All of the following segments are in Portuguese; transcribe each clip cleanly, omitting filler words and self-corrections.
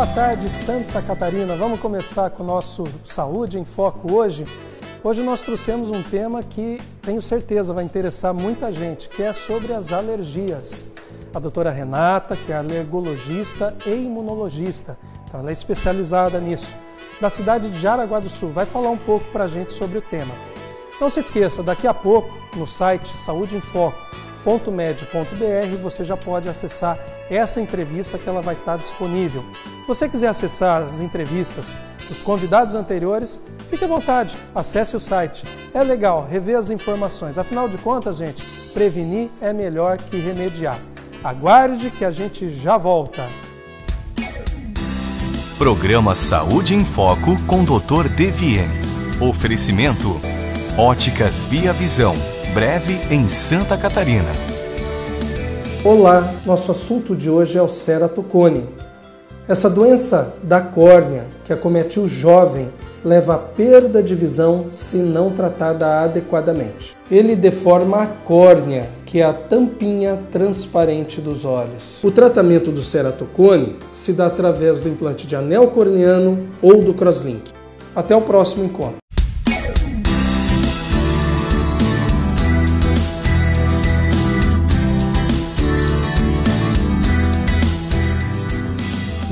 Boa tarde, Santa Catarina. Vamos começar com o nosso Saúde em Foco hoje. Hoje nós trouxemos um tema que tenho certeza vai interessar muita gente, que é sobre as alergias. A doutora Renata, que é alergologista e imunologista, então ela é especializada nisso, da cidade de Jaraguá do Sul, vai falar um pouco para a gente sobre o tema. Não se esqueça, daqui a pouco, no site saudeinfoco.med.br, você já pode acessar essa entrevista que ela vai estar disponível. Se você quiser acessar as entrevistas dos convidados anteriores, fique à vontade, acesse o site. É legal rever as informações. Afinal de contas, gente, prevenir é melhor que remediar. Aguarde que a gente já volta. Programa Saúde em Foco com Dr. Deviene. Oferecimento Óticas Via Visão, breve em Santa Catarina. Olá, nosso assunto de hoje é o ceratocone. Essa doença da córnea que acomete o jovem leva à perda de visão se não tratada adequadamente. Ele deforma a córnea, que é a tampinha transparente dos olhos. O tratamento do ceratocone se dá através do implante de anel corneano ou do crosslink. Até o próximo encontro.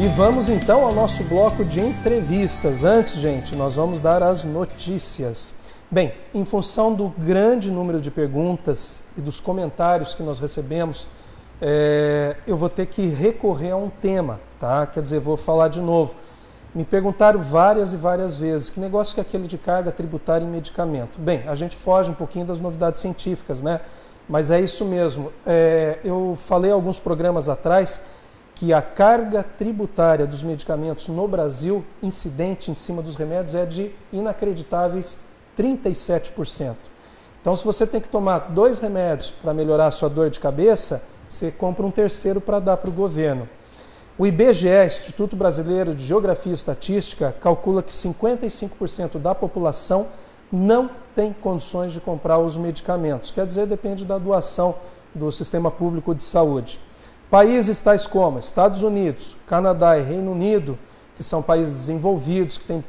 E vamos então ao nosso bloco de entrevistas. Antes, gente, nós vamos dar as notícias. Bem, em função do grande número de perguntas e dos comentários que nós recebemos, eu vou ter que recorrer a um tema, tá? Quer dizer, vou falar de novo. Me perguntaram várias e várias vezes, que negócio que é aquele de carga tributária em medicamento? Bem, a gente foge um pouquinho das novidades científicas, né? Mas é isso mesmo. Eu falei alguns programas atrás que a carga tributária dos medicamentos no Brasil, incidente em cima dos remédios, é de inacreditáveis 37%. Então, se você tem que tomar 2 remédios para melhorar a sua dor de cabeça, você compra um terceiro para dar para o governo. O IBGE, Instituto Brasileiro de Geografia e Estatística, calcula que 55% da população não tem condições de comprar os medicamentos. Quer dizer, depende da doação do sistema público de saúde. Países tais como Estados Unidos, Canadá e Reino Unido, que são países desenvolvidos, que têm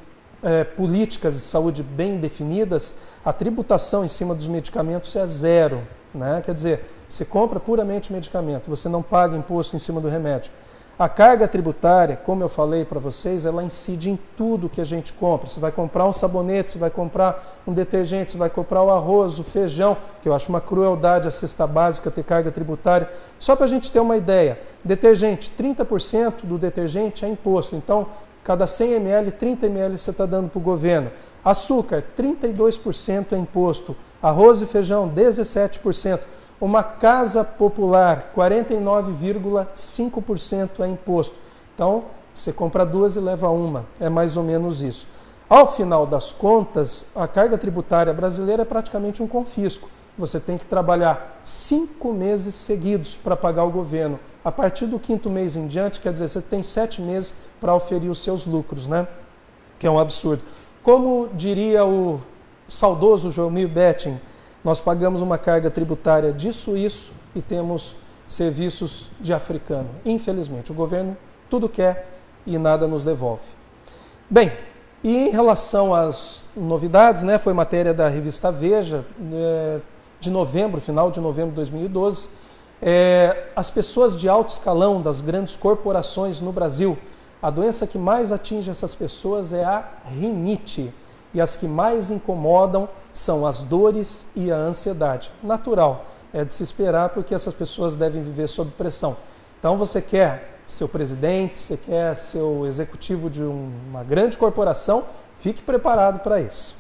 políticas de saúde bem definidas, a tributação em cima dos medicamentos é 0. Né? Quer dizer, você compra puramente o medicamento, você não paga imposto em cima do remédio. A carga tributária, como eu falei para vocês, ela incide em tudo que a gente compra. Você vai comprar um sabonete, você vai comprar um detergente, você vai comprar o arroz, o feijão, que eu acho uma crueldade a cesta básica ter carga tributária. Só para a gente ter uma ideia, detergente, 30% do detergente é imposto. Então, cada 100 ml, 30 ml você está dando para o governo. Açúcar, 32% é imposto. Arroz e feijão, 17%. Uma casa popular, 49,5% é imposto. Então, você compra 2 e leva 1. É mais ou menos isso. Ao final das contas, a carga tributária brasileira é praticamente um confisco. Você tem que trabalhar 5 meses seguidos para pagar o governo. A partir do 5º mês em diante, quer dizer, você tem 7 meses para oferir os seus lucros, né? Que é um absurdo. Como diria o saudoso Joelmir Betting, nós pagamos uma carga tributária de suíço e temos serviços de africano. Infelizmente, o governo tudo quer e nada nos devolve. Bem, e em relação às novidades, né, foi matéria da revista Veja, de novembro, final de novembro de 2012, as pessoas de alto escalão das grandes corporações no Brasil, a doença que mais atinge essas pessoas é a rinite. E as que mais incomodam são as dores e a ansiedade. Natural, é de se esperar porque essas pessoas devem viver sob pressão. Então você quer seu presidente, você quer seu executivo de uma grande corporação, fique preparado para isso.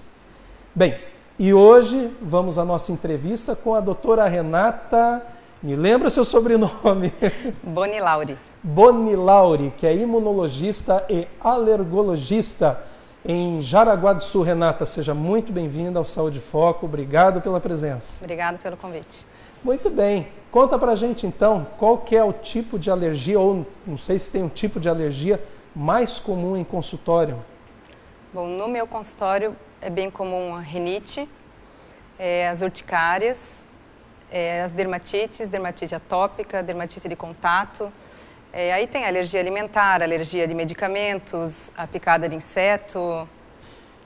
Bem, e hoje vamos à nossa entrevista com a doutora Renata, me lembra o seu sobrenome? Bonilauri. Bonilauri, que é imunologista e alergologista em Jaraguá do Sul. Renata, seja muito bem-vinda ao Saúde Foco. Obrigado pela presença. Obrigado pelo convite. Muito bem. Conta pra gente, então, qual que é o tipo de alergia, ou não sei se tem um tipo de alergia mais comum em consultório. Bom, no meu consultório é bem comum a rinite, as urticárias, as dermatites, dermatite atópica, dermatite de contato, Aí tem alergia alimentar, alergia de medicamentos, a picada de inseto.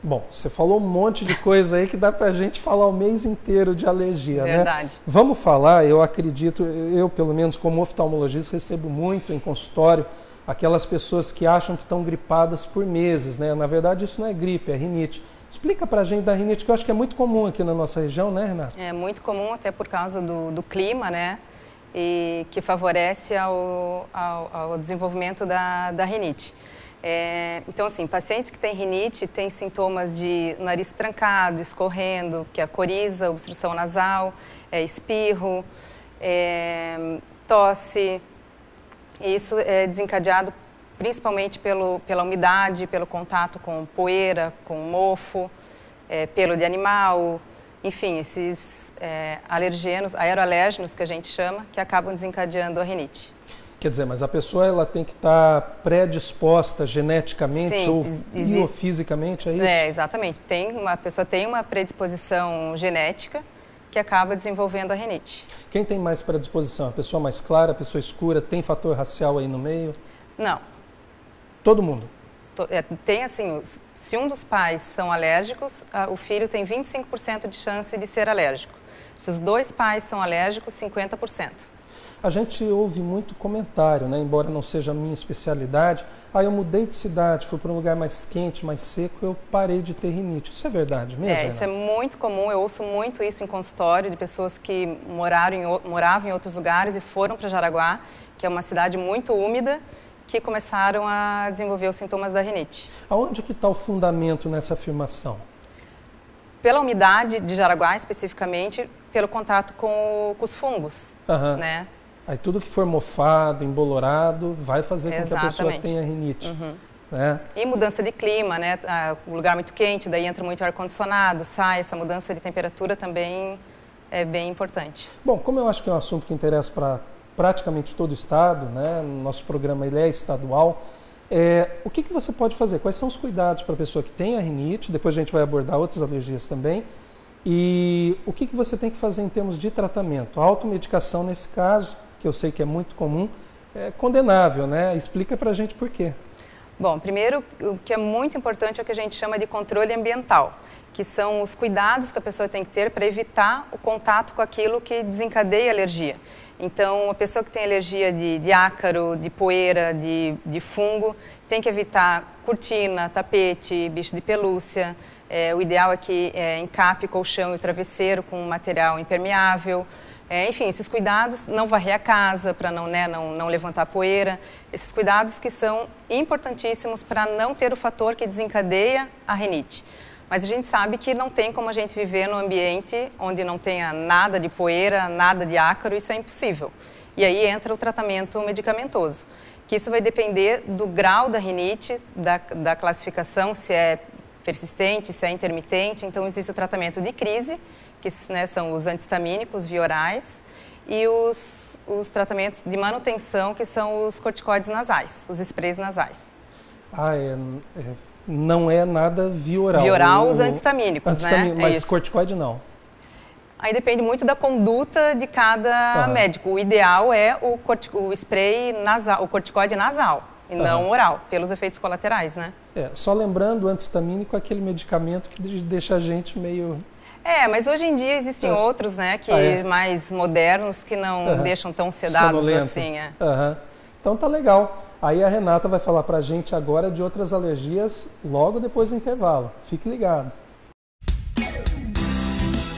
Bom, você falou um monte de coisa aí que dá pra gente falar o mês inteiro de alergia, Verdade. né? Vamos falar, eu acredito, eu pelo menos como oftalmologista recebo muito em consultório aquelas pessoas que acham que estão gripadas por meses, né? Na verdade isso não é gripe, é rinite. Explica pra gente da rinite, que eu acho que é muito comum aqui na nossa região, né, Renata? É muito comum até por causa do clima, né? E que favorece ao desenvolvimento da rinite. Então, assim, pacientes que têm rinite têm sintomas de nariz trancado, escorrendo, que é coriza, obstrução nasal, espirro, tosse. E isso é desencadeado principalmente pela umidade, pelo contato com poeira, com mofo, pelo de animal, enfim, esses alergenos, aeroalérgenos que a gente chama, que acabam desencadeando a rinite. Quer dizer, mas a pessoa ela tem que estar predisposta geneticamente. Sim, ou biofisicamente, é isso? Exatamente. A pessoa tem uma predisposição genética que acaba desenvolvendo a rinite. Quem tem mais predisposição? A pessoa mais clara, a pessoa escura? Tem fator racial aí no meio? Não. Todo mundo? Tem assim, se um dos pais são alérgicos, o filho tem 25% de chance de ser alérgico. Se os dois pais são alérgicos, 50%. A gente ouve muito comentário, né? Embora não seja a minha especialidade. Eu mudei de cidade, fui para um lugar mais quente, mais seco, eu parei de ter rinite. Isso é verdade mesmo? Isso é muito comum, eu ouço muito isso em consultório, de pessoas que moravam em outros lugares e foram para Jaraguá, que é uma cidade muito úmida, que começaram a desenvolver os sintomas da rinite. Aonde que está o fundamento nessa afirmação? Pela umidade de Jaraguá, especificamente, pelo contato com os fungos, né? Aí tudo que for mofado, embolorado, vai fazer com que a pessoa tenha rinite. Né? E mudança de clima, né? O lugar muito quente, daí entra muito ar-condicionado, sai, essa mudança de temperatura também é bem importante. Bom, como eu acho que é um assunto que interessa para praticamente todo o estado, né? Nosso programa ele é estadual, o que você pode fazer? Quais são os cuidados para a pessoa que tem a rinite? Depois a gente vai abordar outras alergias também. E o que você tem que fazer em termos de tratamento? A automedicação, nesse caso, que eu sei que é muito comum, é condenável, né? Explica para a gente por quê. Bom, primeiro, o que é muito importante é o que a gente chama de controle ambiental, que são os cuidados que a pessoa tem que ter para evitar o contato com aquilo que desencadeia a alergia. Então, a pessoa que tem alergia de ácaro, de poeira, de fungo, tem que evitar cortina, tapete, bicho de pelúcia. O ideal é que encape colchão e travesseiro com material impermeável. Enfim, esses cuidados, não varrer a casa para não levantar poeira. Esses cuidados que são importantíssimos para não ter o fator que desencadeia a rinite. Mas a gente sabe que não tem como a gente viver num ambiente onde não tenha nada de poeira, nada de ácaro, isso é impossível. E aí entra o tratamento medicamentoso, que isso vai depender do grau da rinite, da classificação, se é persistente, se é intermitente. Então existe o tratamento de crise, que são os antihistamínicos via orais, e os tratamentos de manutenção, que são os corticoides nasais, os sprays nasais. Não é nada via oral. Via oral, os antihistamínicos, né? Mas corticoide não. Aí depende muito da conduta de cada médico. O ideal é o spray nasal, o corticoide nasal, e não oral, pelos efeitos colaterais, né? Só lembrando, o antihistamínico é aquele medicamento que deixa a gente meio... mas hoje em dia existem outros, né, mais modernos, que não deixam tão sedados sonolento. Assim. Então tá legal. Aí a Renata vai falar pra gente agora de outras alergias logo depois do intervalo. Fique ligado.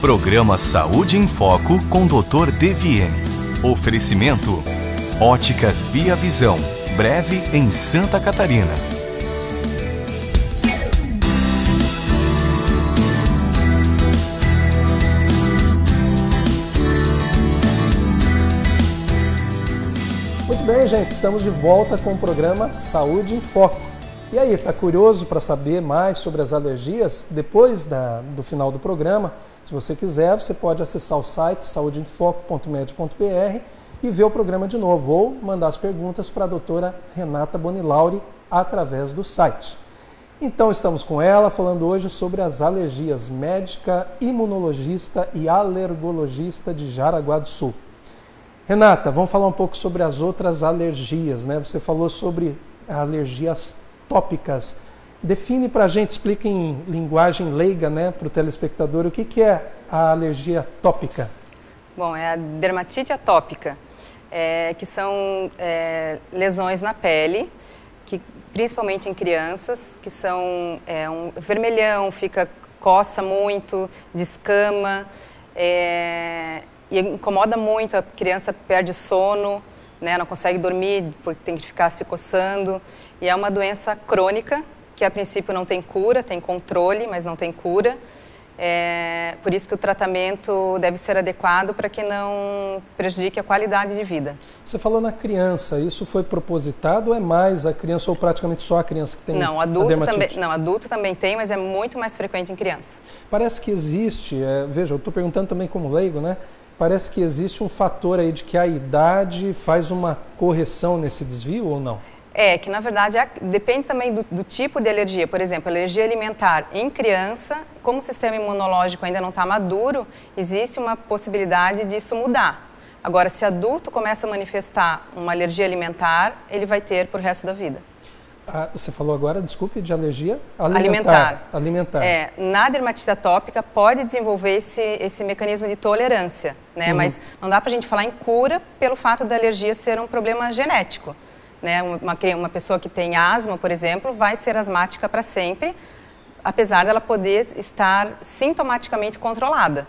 Programa Saúde em Foco com Dr. Deviene. Oferecimento: Óticas Via Visão. Breve em Santa Catarina. Muito bem, gente, estamos de volta com o programa Saúde em Foco. E aí, tá curioso para saber mais sobre as alergias? Depois do final do programa, se você quiser, você pode acessar o site saudeemfoco.med.br e ver o programa de novo, ou mandar as perguntas para a doutora Renata Bonilauri através do site. Então, estamos com ela falando hoje sobre as alergias, médica, imunologista e alergologista de Jaraguá do Sul. Renata, vamos falar um pouco sobre as outras alergias, né? Você falou sobre alergias tópicas. Define para a gente, explica em linguagem leiga, né, para o telespectador, o que é a alergia tópica? Bom, é a dermatite atópica, que são lesões na pele, que, principalmente em crianças, que são um vermelhão, coça muito, descama, e incomoda muito, a criança perde sono, né, não consegue dormir porque tem que ficar se coçando, e é uma doença crônica, que a princípio não tem cura, tem controle, mas não tem cura. Por isso que o tratamento deve ser adequado para que não prejudique a qualidade de vida. Você falou na criança, isso foi propositado ou é mais a criança ou praticamente só a criança que tem a dermatite? Não, adulto também tem, mas é muito mais frequente em criança. Parece que existe, veja, eu estou perguntando também como leigo, né? Parece que existe um fator aí de que a idade faz uma correção nesse desvio ou não? Que na verdade depende também do tipo de alergia. Por exemplo, alergia alimentar em criança, como o sistema imunológico ainda não está maduro, existe uma possibilidade disso mudar. Agora, se adulto começa a manifestar uma alergia alimentar, ele vai ter por resto da vida. Você falou agora, desculpe, de alergia? Alimentar. Na dermatite atópica pode desenvolver esse mecanismo de tolerância, né? Mas não dá para a gente falar em cura pelo fato da alergia ser um problema genético. Né? Uma pessoa que tem asma, por exemplo, vai ser asmática para sempre, apesar dela poder estar sintomaticamente controlada.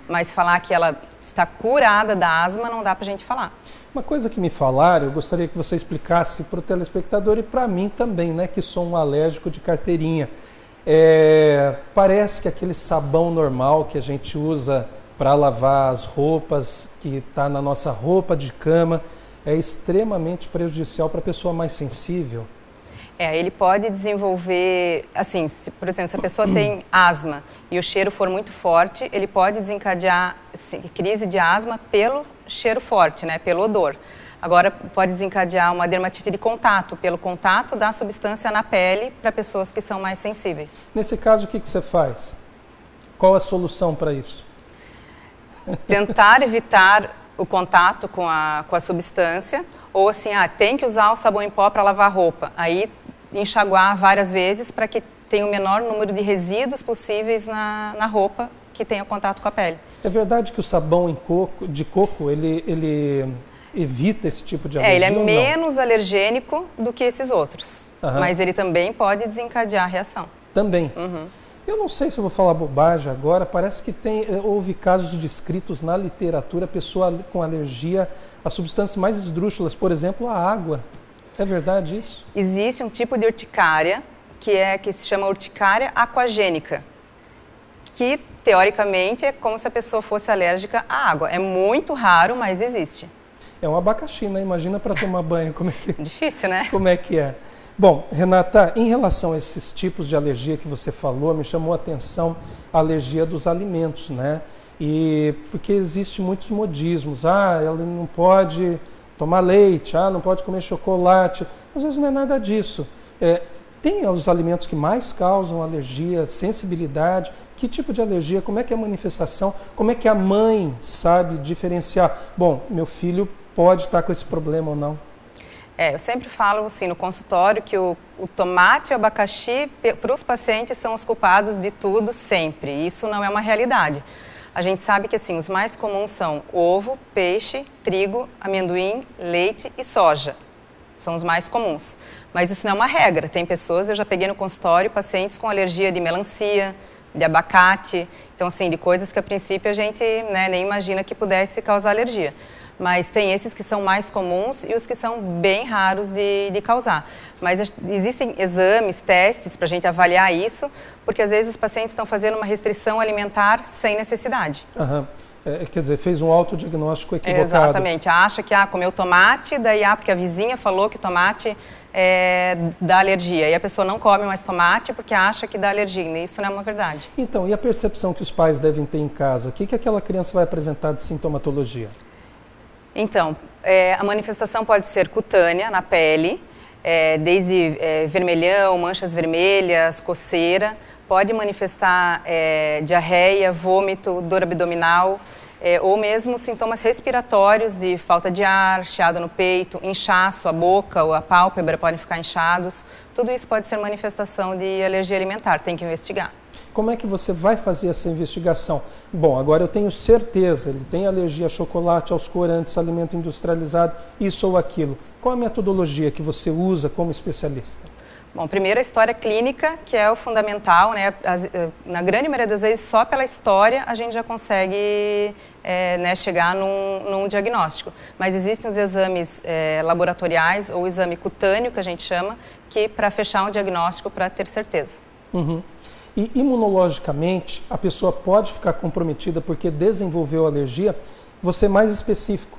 Mas falar que ela está curada da asma não dá para a gente falar. Uma coisa que me falaram, eu gostaria que você explicasse para o telespectador e para mim também, né, que sou um alérgico de carteirinha. Parece que aquele sabão normal que a gente usa para lavar as roupas, que está na nossa roupa de cama, é extremamente prejudicial para a pessoa mais sensível. Ele pode desenvolver, assim, por exemplo, se a pessoa tem asma e o cheiro for muito forte, ele pode desencadear crise de asma pelo cheiro forte, né, pelo odor. Agora, pode desencadear uma dermatite de contato, pelo contato da substância na pele para pessoas que são mais sensíveis. Nesse caso, o que você faz? Qual a solução para isso? Tentar evitar o contato com a substância, ou assim, tem que usar o sabão em pó para lavar a roupa. Aí, enxaguar várias vezes para que tenha o menor número de resíduos possíveis na roupa que tenha contato com a pele. É verdade que o sabão de coco, ele evita esse tipo de alergia? Ele é menos alergênico do que esses outros, mas ele também pode desencadear a reação. Também? Eu não sei se eu vou falar bobagem agora, parece que houve casos descritos na literatura, pessoa com alergia a substâncias mais esdrúxulas, por exemplo, a água. É verdade isso? Existe um tipo de urticária que se chama urticária aquagênica, que teoricamente é como se a pessoa fosse alérgica à água. É muito raro, mas existe. É um abacaxi, né? Imagina para tomar banho, como é que... Difícil, né? Como é que é? Bom, Renata, em relação a esses tipos de alergia que você falou, me chamou a atenção a alergia dos alimentos, né? Porque existem muitos modismos. Ela não pode tomar leite, não pode comer chocolate. Às vezes não é nada disso. Tem os alimentos que mais causam alergia, sensibilidade. Que tipo de alergia? Como é que é a manifestação? Como é que a mãe sabe diferenciar? Bom, meu filho pode estar com esse problema ou não. Eu sempre falo assim no consultório que o tomate e o abacaxi para os pacientes são os culpados de tudo sempre. Isso não é uma realidade. A gente sabe que assim, os mais comuns são ovo, peixe, trigo, amendoim, leite e soja. São os mais comuns. Mas isso não é uma regra. Tem pessoas, eu já peguei no consultório, pacientes com alergia de melancia, de abacate. Então assim, de coisas que a princípio a gente nem imagina que pudesse causar alergia. Mas tem esses que são mais comuns e os que são bem raros de causar. Mas existem exames, testes para a gente avaliar isso, porque às vezes os pacientes estão fazendo uma restrição alimentar sem necessidade. Quer dizer, fez um autodiagnóstico equivocado. Exatamente. Acha que comeu tomate, daí porque a vizinha falou que tomate dá alergia. E a pessoa não come mais tomate porque acha que dá alergia. E isso não é uma verdade. Então, e a percepção que os pais devem ter em casa? O que aquela criança vai apresentar de sintomatologia? Então, a manifestação pode ser cutânea, na pele, desde vermelhão, manchas vermelhas, coceira. Pode manifestar diarreia, vômito, dor abdominal. ou mesmo sintomas respiratórios de falta de ar, chiado no peito, inchaço, a boca ou a pálpebra podem ficar inchados. Tudo isso pode ser manifestação de alergia alimentar, tem que investigar. Como é que você vai fazer essa investigação? Bom, agora eu tenho certeza, ele tem alergia a chocolate, aos corantes, alimento industrializado, isso ou aquilo. Qual a metodologia que você usa como especialista? Bom, primeiro a história clínica, que é o fundamental, né? Na grande maioria das vezes, só pela história a gente já consegue né, chegar num diagnóstico. Mas existem os exames laboratoriais ou exame cutâneo, que a gente chama, que para fechar um diagnóstico, para ter certeza. Uhum. E imunologicamente, a pessoa pode ficar comprometida porque desenvolveu alergia? Vou ser mais específico.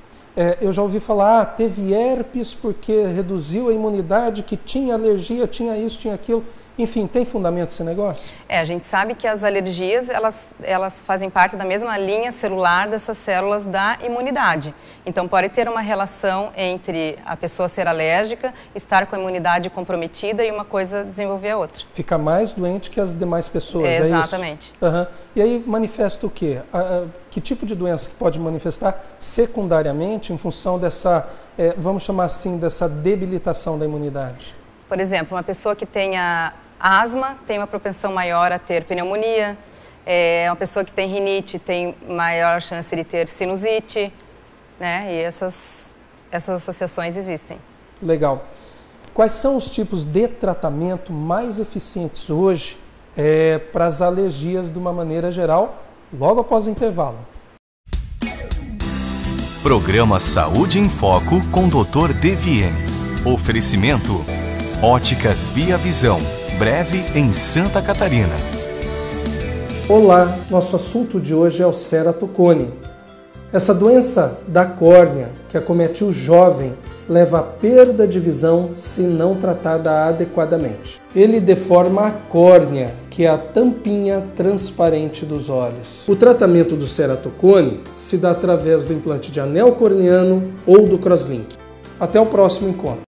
Eu já ouvi falar, teve herpes porque reduziu a imunidade, que tinha alergia, tinha isso, tinha aquilo. Enfim, tem fundamento esse negócio? A gente sabe que as alergias, elas fazem parte da mesma linha celular dessas células da imunidade. Então, pode ter uma relação entre a pessoa ser alérgica, estar com a imunidade comprometida e uma coisa desenvolver a outra. Fica mais doente que as demais pessoas, exatamente. É isso? Uhum. E aí manifesta o quê? Que tipo de doença que pode manifestar secundariamente em função dessa, vamos chamar assim, dessa debilitação da imunidade? Por exemplo, uma pessoa que tenha asma tem uma propensão maior a ter pneumonia, uma pessoa que tem rinite tem maior chance de ter sinusite, né? E essas associações existem. Legal. Quais são os tipos de tratamento mais eficientes hoje para as alergias de uma maneira geral, logo após o intervalo? Programa Saúde em Foco com Dr. Deviene. Oferecimento Óticas Via Visão, breve em Santa Catarina. Olá, nosso assunto de hoje é o ceratocone. Essa doença da córnea que acomete o jovem leva à perda de visão se não tratada adequadamente. Ele deforma a córnea, que é a tampinha transparente dos olhos. O tratamento do ceratocone se dá através do implante de anel corneano ou do crosslink. Até o próximo encontro.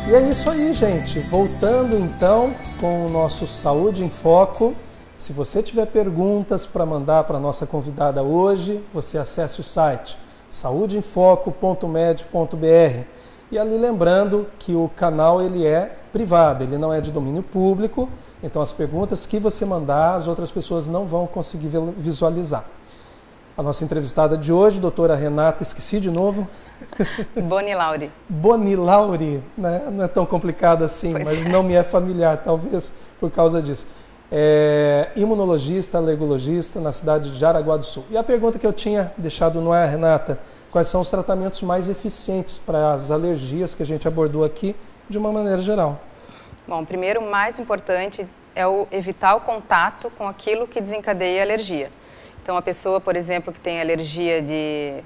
E é isso aí, gente. Voltando então com o nosso Saúde em Foco. Se você tiver perguntas para mandar para a nossa convidada hoje, você acesse o site saudeemfoco.med.br. E ali lembrando que o canal ele é privado, ele não é de domínio público, então as perguntas que você mandar, as outras pessoas não vão conseguir visualizar. A nossa entrevistada de hoje, doutora Renata, esqueci de novo. Bonilauri. Bonilauri, né? Não é tão complicado assim, mas não me é familiar, talvez por causa disso. Imunologista, alergologista na cidade de Jaraguá do Sul. E a pergunta que eu tinha deixado no ar, Renata, quais são os tratamentos mais eficientes para as alergias que a gente abordou aqui de uma maneira geral? Bom, primeiro, o mais importante é evitar o contato com aquilo que desencadeia a alergia. Então, a pessoa, por exemplo, que tem alergia de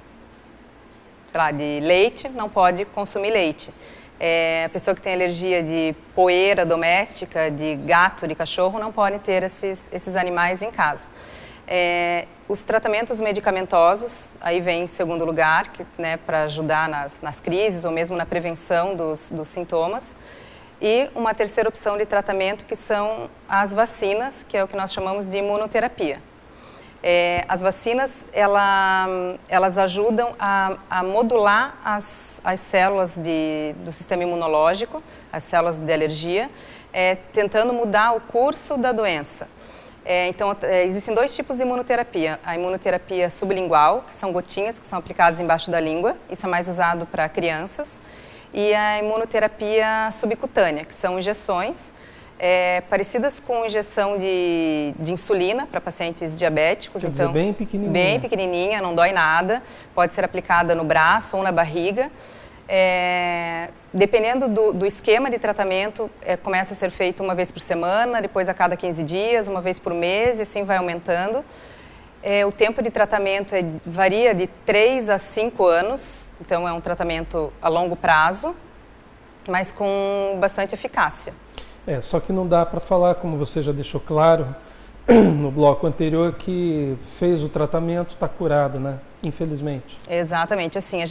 leite, não pode consumir leite. A pessoa que tem alergia de poeira doméstica, de gato, de cachorro, não pode ter esses animais em casa. Os tratamentos medicamentosos, aí vem em segundo lugar, né, para ajudar nas crises ou mesmo na prevenção dos sintomas. E uma terceira opção de tratamento, que são as vacinas, que é o que nós chamamos de imunoterapia. As vacinas, elas ajudam a modular as células do sistema imunológico, as células de alergia, tentando mudar o curso da doença. Então, existem dois tipos de imunoterapia. A imunoterapia sublingual, que são gotinhas que são aplicadas embaixo da língua, isso é mais usado para crianças, e a imunoterapia subcutânea, que são injeções, parecidas com injeção de insulina para pacientes diabéticos. Quer dizer, bem pequenininha. Bem pequenininha, não dói nada. Pode ser aplicada no braço ou na barriga. Dependendo do esquema de tratamento, começa a ser feito uma vez por semana, depois a cada 15 dias, uma vez por mês, e assim vai aumentando. O tempo de tratamento varia de 3 a 5 anos, então é um tratamento a longo prazo, mas com bastante eficácia. Só que não dá para falar, como você já deixou claro no bloco anterior, que fez o tratamento, está curado, né? Infelizmente. Exatamente. Assim,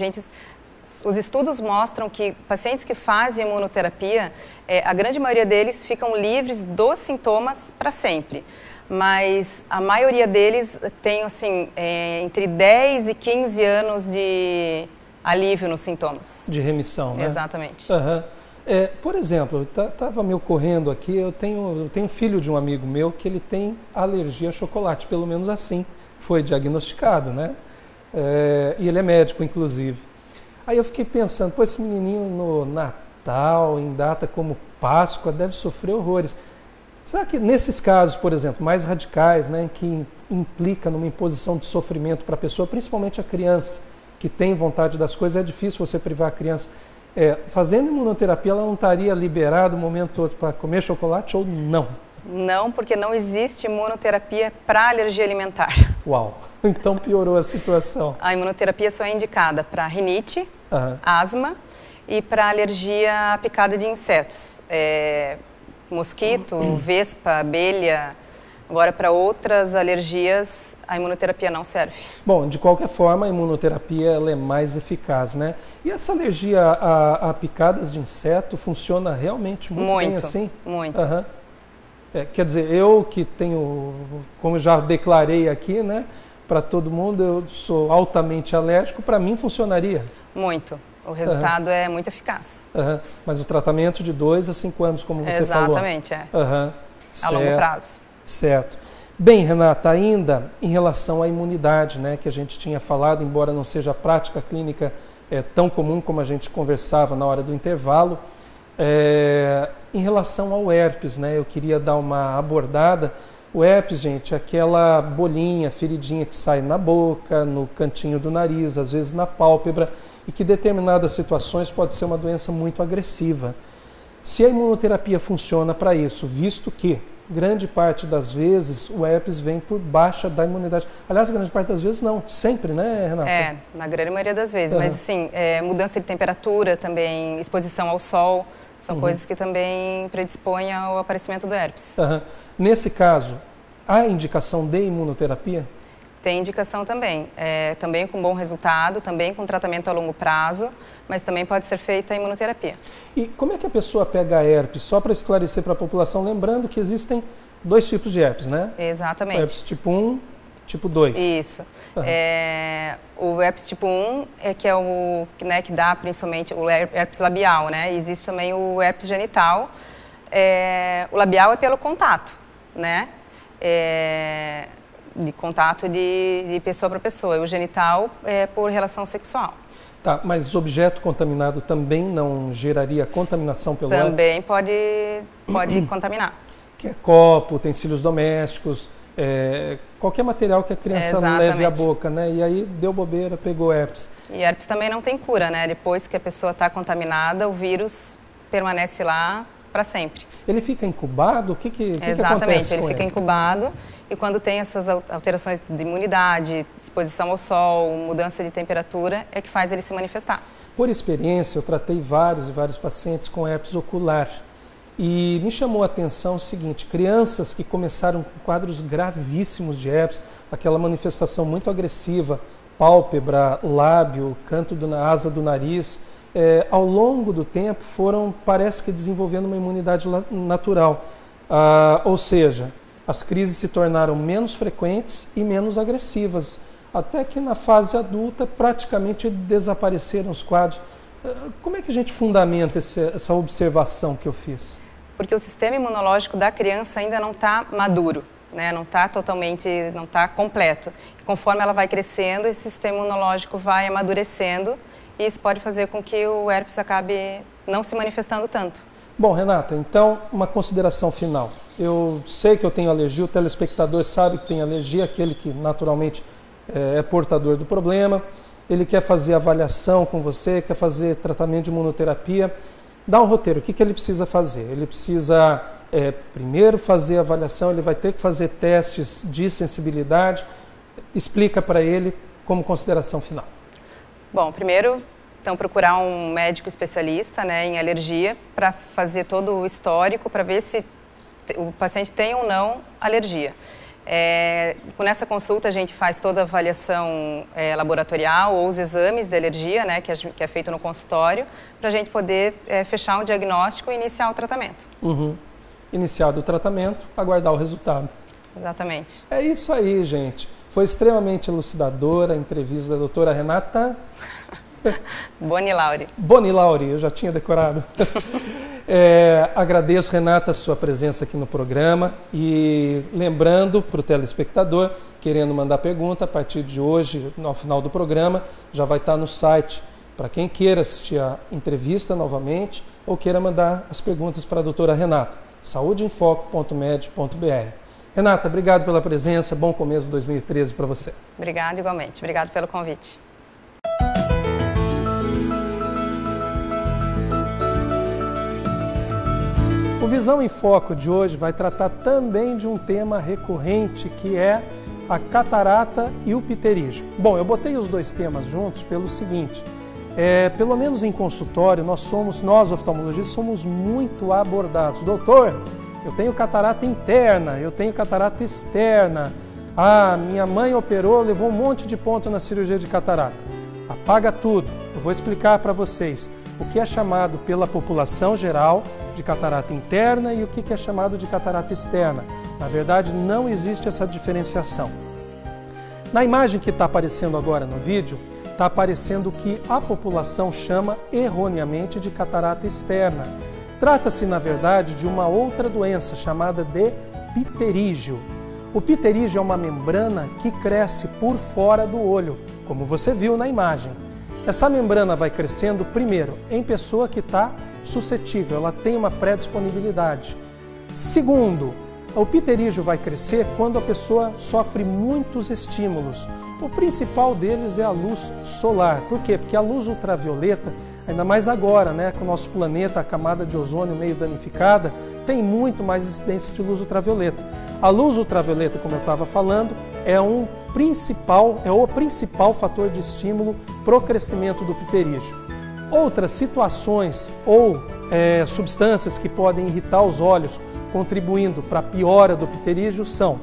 os estudos mostram que pacientes que fazem imunoterapia, a grande maioria deles ficam livres dos sintomas para sempre. Mas a maioria deles tem, assim, entre 10 e 15 anos de alívio nos sintomas. De remissão, né? Exatamente. Uhum. Por exemplo, estava me ocorrendo aqui, eu tenho filho de um amigo meu que ele tem alergia a chocolate, pelo menos assim foi diagnosticado, né? E ele é médico, inclusive. Aí eu fiquei pensando, pô, esse menininho no Natal, em data como Páscoa, deve sofrer horrores. Será que nesses casos, por exemplo, mais radicais, né, que implica numa imposição de sofrimento para a pessoa, principalmente a criança, que tem vontade das coisas, é difícil você privar a criança. Fazendo imunoterapia, ela não estaria liberada o momento todo para comer chocolate ou não? Não, porque não existe imunoterapia para alergia alimentar. Uau! Então piorou a situação. A imunoterapia só é indicada para rinite, asma e para alergia à picada de insetos. Mosquito, vespa, abelha. Agora, para outras alergias, a imunoterapia não serve. Bom, de qualquer forma, a imunoterapia ela é mais eficaz, né? E essa alergia a picadas de inseto funciona realmente muito bem assim? Muito. Quer dizer, eu que tenho, como já declarei aqui, né, para todo mundo, eu sou altamente alérgico, para mim funcionaria? Muito. O resultado é muito eficaz. Mas o tratamento de 2 a 5 anos, como você falou. Exatamente, a longo prazo. Certo. Bem, Renata, ainda em relação à imunidade, né, que a gente tinha falado, embora não seja a prática clínica tão comum como a gente conversava na hora do intervalo, em relação ao herpes, né, eu queria dar uma abordada. O herpes, gente, é aquela bolinha, feridinha que sai na boca, no cantinho do nariz, às vezes na pálpebra, e que em determinadas situações pode ser uma doença muito agressiva. Se a imunoterapia funciona para isso, visto que grande parte das vezes o herpes vem por baixa da imunidade. Aliás, grande parte das vezes não, sempre, né, Renata? Na grande maioria das vezes, mas assim, mudança de temperatura também, exposição ao sol, são coisas que também predispõem ao aparecimento do herpes. Nesse caso, há indicação de imunoterapia? Tem indicação também, também com bom resultado, também com tratamento a longo prazo, mas também pode ser feita a imunoterapia. E como é que a pessoa pega a herpes? Só para esclarecer para a população, lembrando que existem 2 tipos de herpes, né? Exatamente. O herpes tipo 1, tipo 2. Isso. O herpes tipo 1 que é o que dá principalmente o herpes labial, né? E existe também o herpes genital. O labial é pelo contato, né? De contato de pessoa para pessoa. E o genital é por relação sexual. Tá, mas objeto contaminado também não geraria contaminação pelo herpes? Também pode contaminar. Que é copo, utensílios domésticos, qualquer material que a criança leve à boca, né? E aí deu bobeira, pegou herpes. E herpes também não tem cura, né? Depois que a pessoa está contaminada, o vírus permanece lá para sempre. Ele fica incubado? O que acontece? Exatamente, ele fica incubado e quando tem essas alterações de imunidade, exposição ao sol, mudança de temperatura, é que faz ele se manifestar. Por experiência, eu tratei vários e vários pacientes com herpes ocular e me chamou a atenção o seguinte: crianças que começaram com quadros gravíssimos de herpes, aquela manifestação muito agressiva, pálpebra, lábio, canto da asa do nariz, ao longo do tempo parece que desenvolvendo uma imunidade natural. Ou seja, as crises se tornaram menos frequentes e menos agressivas, até que na fase adulta praticamente desapareceram os quadros. Como é que a gente fundamenta essa observação que eu fiz? Porque o sistema imunológico da criança ainda não está maduro, né? Não está completo. E conforme ela vai crescendo, esse sistema imunológico vai amadurecendo e isso pode fazer com que o herpes acabe não se manifestando tanto. Bom, Renata, então uma consideração final. Eu sei que eu tenho alergia, o telespectador sabe que tem alergia, aquele que naturalmente é portador do problema. Ele quer fazer avaliação com você, quer fazer tratamento de imunoterapia. Dá um roteiro, o que ele precisa fazer? Ele precisa primeiro fazer a avaliação, ele vai ter que fazer testes de sensibilidade. Explica para ele como consideração final. Bom, primeiro, então, procurar um médico especialista, né, em alergia para fazer todo o histórico, para ver se o paciente tem ou não alergia. Nessa consulta a gente faz toda a avaliação laboratorial ou os exames de alergia, né, que é feito no consultório, para a gente poder fechar um diagnóstico e iniciar o tratamento. Iniciado o tratamento, aguardar o resultado. Exatamente. É isso aí, gente. Foi extremamente elucidadora a entrevista da doutora Renata Bonilauri, eu já tinha decorado. Agradeço, Renata, a sua presença aqui no programa e lembrando para o telespectador, querendo mandar pergunta, a partir de hoje, no final do programa, já vai estar no site para quem queira assistir a entrevista novamente ou queira mandar as perguntas para a doutora Renata, saudeinfoco.med.br. Renata, obrigado pela presença, bom começo de 2013 para você. Obrigada igualmente, obrigado pelo convite. O Visão em Foco de hoje vai tratar também de um tema recorrente que é a catarata e o pterígio. Bom, eu botei os dois temas juntos pelo seguinte, pelo menos em consultório, nós oftalmologistas somos muito abordados. Doutor, eu tenho catarata interna, eu tenho catarata externa. Minha mãe operou, levou um monte de ponto na cirurgia de catarata. Apaga tudo, eu vou explicar para vocês o que é chamado pela população geral de catarata interna e o que é chamado de catarata externa. Na verdade, não existe essa diferenciação. Na imagem que está aparecendo agora no vídeo, está aparecendo o que a população chama erroneamente de catarata externa. Trata-se, na verdade, de uma outra doença chamada de pterígio. O pterígio é uma membrana que cresce por fora do olho, como você viu na imagem. Essa membrana vai crescendo, primeiro, em pessoa que está suscetível, ela tem uma predisponibilidade. Segundo, o pterígio vai crescer quando a pessoa sofre muitos estímulos. O principal deles é a luz solar. Por quê? Porque a luz ultravioleta, ainda mais agora, né, com o nosso planeta, a camada de ozônio meio danificada, tem muito mais incidência de luz ultravioleta. A luz ultravioleta, como eu estava falando, é o principal fator de estímulo para o crescimento do pterígio. Outras situações ou substâncias que podem irritar os olhos, contribuindo para a piora do pterígio, são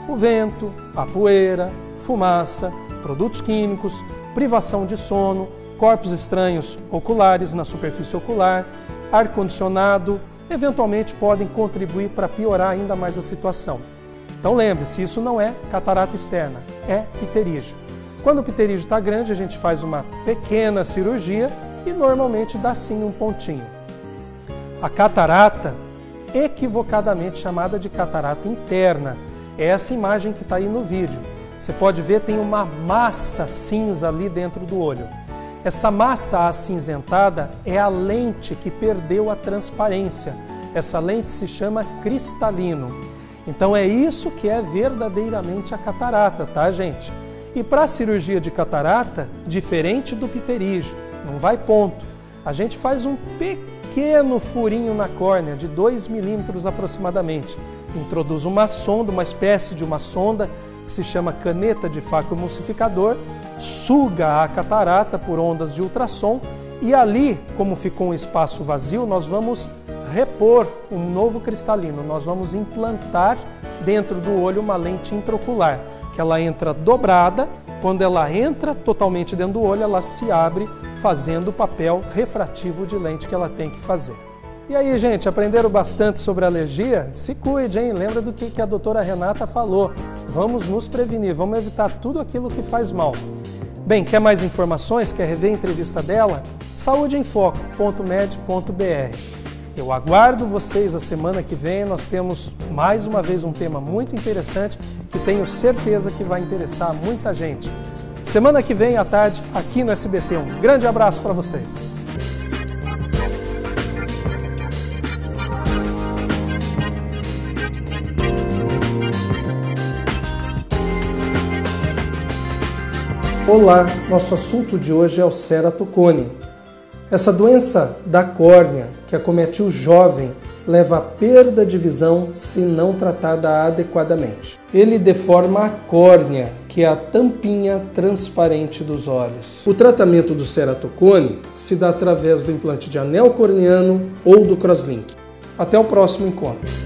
o vento, a poeira, fumaça, produtos químicos, privação de sono, corpos estranhos oculares na superfície ocular, ar-condicionado, eventualmente podem contribuir para piorar ainda mais a situação. Então lembre-se, isso não é catarata externa, é pterígio. Quando o pterígio está grande, a gente faz uma pequena cirurgia e normalmente dá sim um pontinho. A catarata, equivocadamente chamada de catarata interna, é essa imagem que está aí no vídeo. Você pode ver, tem uma massa cinza ali dentro do olho. Essa massa acinzentada é a lente que perdeu a transparência. Essa lente se chama cristalino. Então é isso que é verdadeiramente a catarata, tá, gente? E para a cirurgia de catarata, diferente do pterígio, não vai ponto. A gente faz um pequeno furinho na córnea, de 2 milímetros aproximadamente. Introduz uma sonda, uma espécie de uma sonda, que se chama caneta de faco emulsificador, suga a catarata por ondas de ultrassom e ali, como ficou um espaço vazio, nós vamos repor um novo cristalino, nós vamos implantar dentro do olho uma lente intraocular, que ela entra dobrada, quando ela entra totalmente dentro do olho, ela se abre fazendo o papel refrativo de lente que ela tem que fazer. E aí, gente, aprenderam bastante sobre alergia? Se cuide, hein? Lembra do que a doutora Renata falou. Vamos nos prevenir, vamos evitar tudo aquilo que faz mal. Bem, quer mais informações? Quer rever a entrevista dela? saudeinfoco.med.br. Eu aguardo vocês a semana que vem. Nós temos mais uma vez um tema muito interessante que tenho certeza que vai interessar muita gente. Semana que vem à tarde, aqui no SBT. Um grande abraço para vocês. Olá, nosso assunto de hoje é o ceratocone. Essa doença da córnea que acomete o jovem leva à perda de visão se não tratada adequadamente. Ele deforma a córnea, que é a tampinha transparente dos olhos. O tratamento do ceratocone se dá através do implante de anel corneano ou do crosslink. Até o próximo encontro.